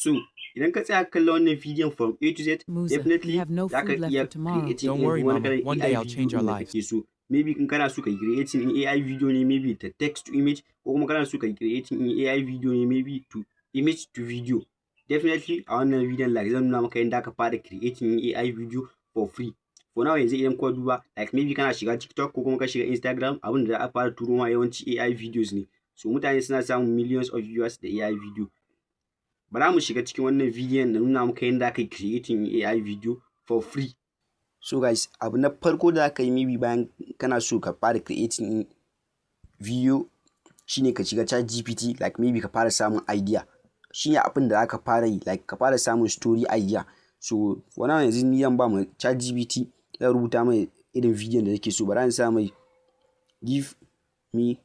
So idan ka tsaya kalla wannan bidiyon from A to Z, Musa, definitely we have no za ka food left iya for tomorrow. creating Don't worry, wani Mama. kalan One AI day I'll video change our ɗin da lives. kake so. Maybe in kana so ka creating in AI video ne, maybe ta text to image, ko kuma kana so ka creating in AI video ne, maybe to image to video. Definitely a wannan bidiyon like zan nuna maka yadda ka fara creating in AI video for free. For now yanzu idan ka duba like maybe kana shiga TikTok ko kuma ka shiga Instagram, abin da za a fara turo ma yawanci AI videos ne. So mutane suna samun millions of viewers da AI video. Bara mu shiga cikin wannan bidiyon na nuna maka yadda aka yi creating AI video for free. So guys, abu na farko da aka yi maybe bayan kana so ka fara creating video shine ka shiga ChatGPT, like maybe ka fara samun idea. Shine abin da aka fara yi, like ka fara samun story idea. So wannan yanzu ni zan ba mu ChatGPT, zan rubuta mai irin bidiyon da nake so. Bara in sa mai give me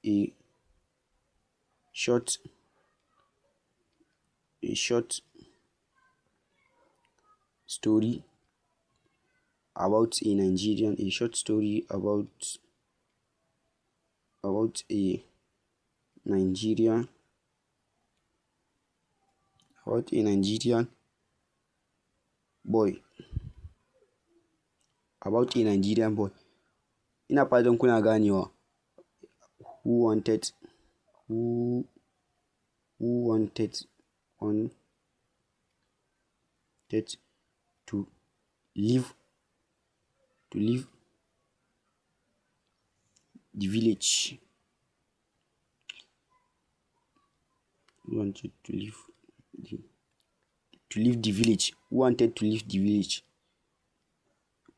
a short story about a Nigerian, a short story about a Nigerian boy, ina fatan kuna ganewa. who wanted to leave the village. Who wanted to leave the village? Who wanted to leave the village?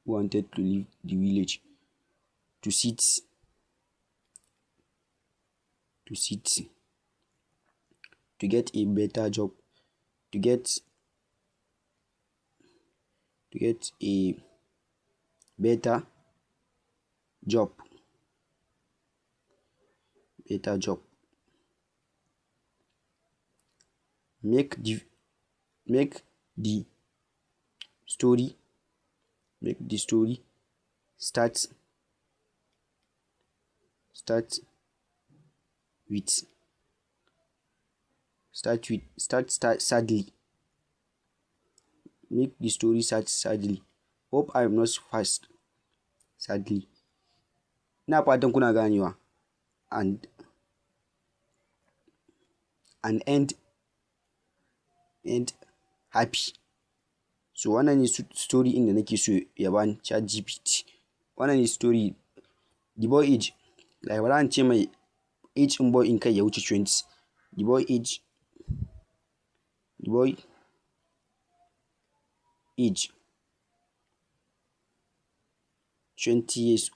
Who wanted to leave the village to sit to get a better job, to get a better job. Make the story start sadly. Make the story start sadly. Hope I am not fast. Sadly. Ina fatan kuna ganewa. And end happy. So wannan ne story inda nake so ya bani ChatGPT. Wannan ne story. The boy age, like bara an ce mai age in boy in kai ya wuce 20. The boy age 20 years.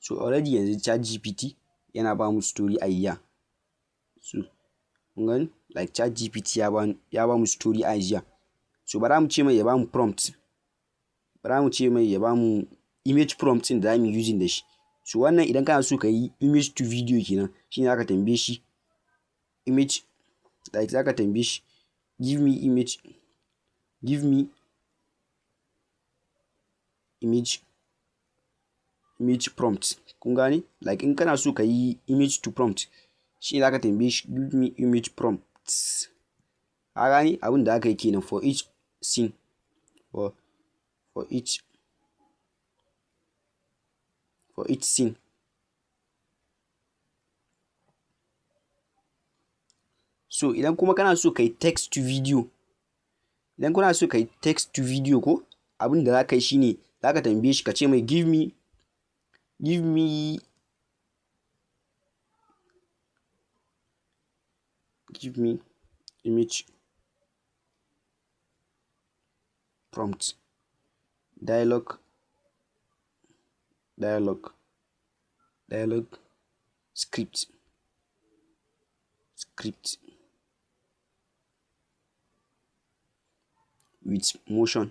So already yanzu ChatGPT yana ba mu story idea. So kun gani like ChatGPT ya ba mu story idea. So bara mu ce mai ya ba mu prompt. Bara mu ce mai ya ba mu image prompt din da zamu using da shi. So wannan idan kana so ka yi image to video kenan, shine zaka tambaye shi image, like zaka tambaye shi give me image prompt. Kun gane? Like in kana so ka yi image to prompt, shi zaka tambaye shi give me image prompts. Ka gane abin da aka yi kenan for each scene, for each scene. So idan kuma kana so ka yi text to video, ko abin da zaka yi shine zaka tambaye shi ka ce mai give me image prompt, dialogue script with motion.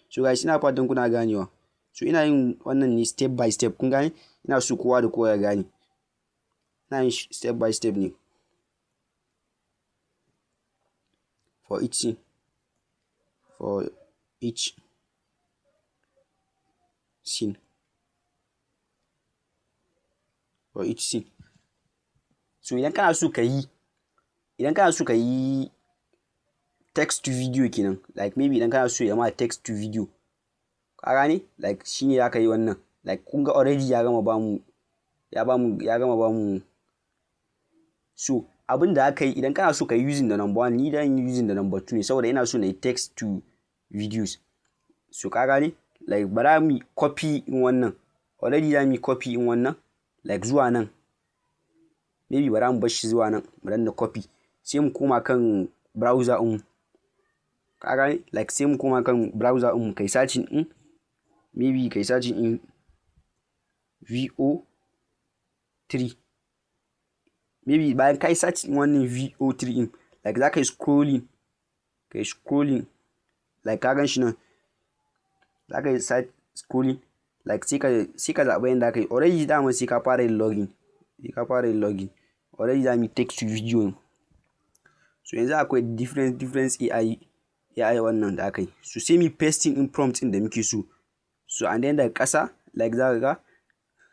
So guys, ina fatan kuna ganewa. So ina yin wannan ne step by step. Kun gane? Ina so kowa da kowa ya gane. Ina yin step by step ne. for each scene, for each scene, for each scene. So idan kana so ka yi text to video kenan, like maybe idan kana so ya ma text to video, ka gane, like shine zaka yi wannan, like kun ga already ya gama bamu so abin da aka yi idan kana so ka yi using da number 1, ni dan yi using da number 2 ne saboda ina so na yi text to videos. So ka gane, like bara mu copy in wannan, already za mu copy in wannan, like zuwa nan, maybe bara mu bar shi zuwa nan, mu danna copy, sai mu koma kan browser ɗin, ka gane, like sai mu koma kan browser ɗin kai searching in, maybe kai searching in VO3, maybe bayan kai search wannan VO3 in, like za ka yi scrolling, like ka gan shi nan, za ka yi scrolling, like sai ka zaɓa yadda ka yi, already dama sai ka fara yin login, already za mu text to video. So yanzu akwai different AI wannan da aka yi, so sai mu pasting in prompt in da muke so. So and then daga ƙasa, like za ka ga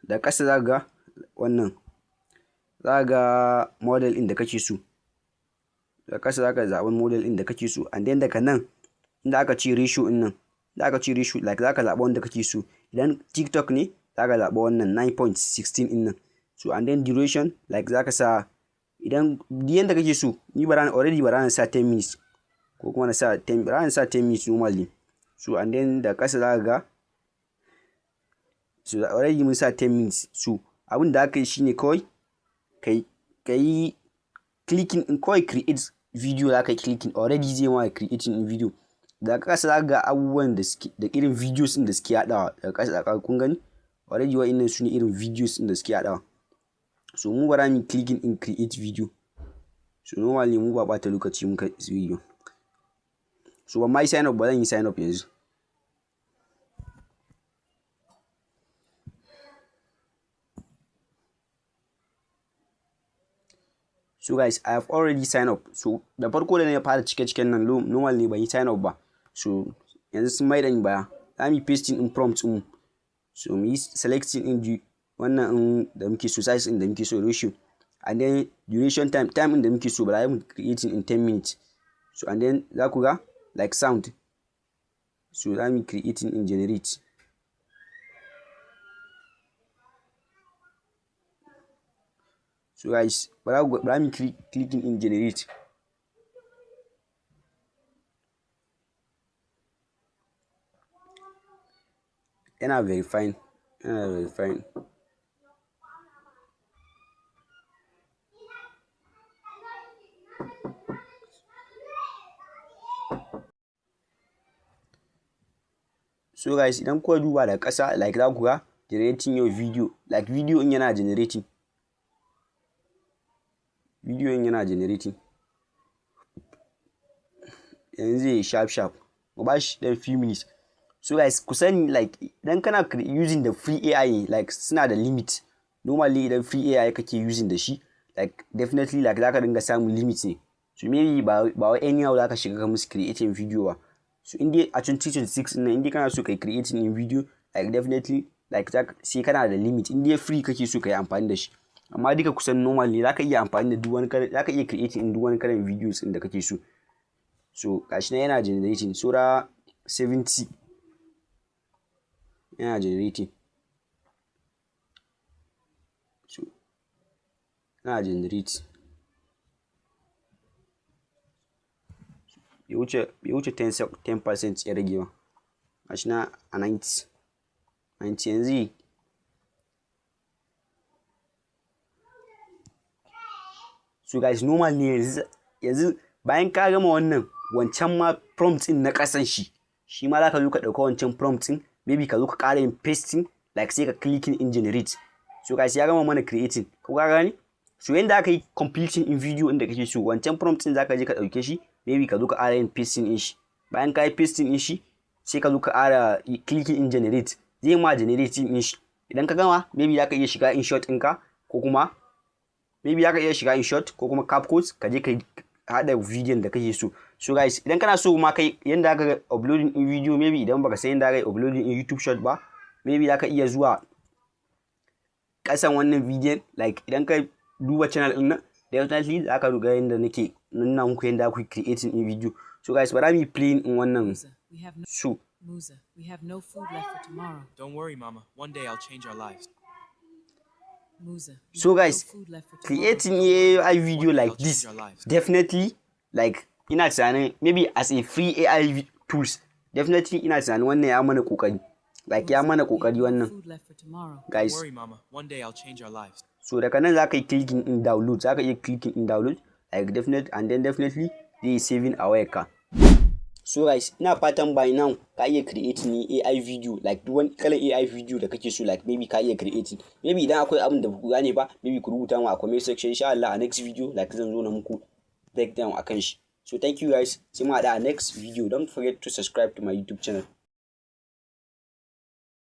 da ƙasa za ka ga wannan, za ka ga model in da kake so, da ƙasa za ka zaɓi model in da kake so, and then daga nan inda aka ce ratio in nan, da aka ce ratio, like za ka zaɓa wanda kake so. Idan TikTok ne za ka zaɓa wannan 9.16 in nan. So and then duration, like za ka sa idan yanda kake so, ni already bara na sa 10 minutes ko kuma na sa 10 minutes normally. So and then da ƙasa za ka ga, so already mun sa 10 minutes. So abin da aka yi shine kawai ka yi clicking in, kawai create video za ka yi clicking, already zai ma creating in video. Daga ƙasa za ka ga abubuwan da irin videos ɗin da suke haɗawa, daga ƙasa za kun gani already wa'innan su ne irin videos ɗin da suke haɗawa. So mu bara mu clicking in create video, so normally mu ba ɓata lokaci muka video. So ban ma yi sign up ba, zan yi sign up yanzu. So guys, I have already signed up. So da farko da na fara cike nan normal ne ban yi sign up ba. So yanzu sun maida ni baya. Za mu yi pasting in prompt mu. So mu yi selecting in wannan in da muke so, size in da muke so, ratio, and then duration time in da muke so, ba za mu creating in 10 minutes. So and then za ku ga like sound. So za mu creating in generate. So guys, bara mu clicking in generate. Yana verifying. So guys, idan kuka duba da ƙasa, like za ku ga generating your video, like video in yana generating. Yanzu zai yi sharp mu ba shi dan few minutes. So guys, ku sani like idan kana using the free AI, like suna da limit. Normally idan free AI kake using da shi, like definitely like za ka dinga samun limit ne. So maybe ba wai anyhow za ka shiga ka musu creating video ba. So in dai a 2026 nan, in dai kana so kai creating in video, like definitely like sai kana da limit. In dai free kake so kai amfani da shi, amma duka kusan normal ne, za ka iya amfani da duk wani kalan, za ka iya creating in duk wani kalan videos din da kake so. So gashi na yana generating, sura 70 yana generating. So yana generate, bai wuce 10% ya rage ba. Gashi na a 90 yanzu. So guys, normal ne yanzu bayan ka gama wannan, wancan ma prompt in na ƙasan shi ma za ka zo ka ɗauka wancan prompt in, maybe ka zo ka ƙara yin pasting, like sai ka clicking in generate. So guys, ya gama mana creating, ko ka gani? So yanda aka yi completing in video inda kake so, wancan prompt in za ka je ka ɗauke shi, maybe ka zo ka ƙara yin pasting in shi. Bayan ka yi pasting in shi, sai ka zo ka ƙara clicking in generate, zai ma generating in shi. Idan ka gama, maybe za ka iya shiga in shot ɗinka, ko kuma maybe za ka iya shiga in shot ko kuma CapCut, ka je ka haɗa bidiyon da kake so. So guys, idan kana so ma kai yanda aka uploading in video, maybe idan baka san yanda aka uploading in YouTube short ba, maybe zaka iya zuwa kasan wannan bidiyon, like idan ka duba channel din nan, definitely zaka ga yanda nake nuna muku yanda ku creating in video. So guys, bara mi playing in wannan. So Musa, we have no food left for tomorrow. Don't worry, Mama. One day I'll change our lives. Musa, so guys, creating AI video like this, definitely, like ina tunanin maybe as a free AI tools, definitely ina tunanin wannan ya mana kokari, like ya mana kokari wannan guys. Don't worry, Mama. One day I'll change our lives. So daga nan zaka yi clicking in download, zaka iya clicking in download, like definitely, and then definitely they saving a wayarka. So guys, ina fatan by now ka iya creating AI video, like duk wani kalan AI video da kake so, like maybe ka iya creating. Maybe idan akwai abin da ku gane ba, maybe ku rubuta mu a comment section, insha Allah a next video like zan zo na muku breakdown akan shi. So thank you guys, sai mu haɗa a next video. Don't forget to subscribe to my YouTube channel.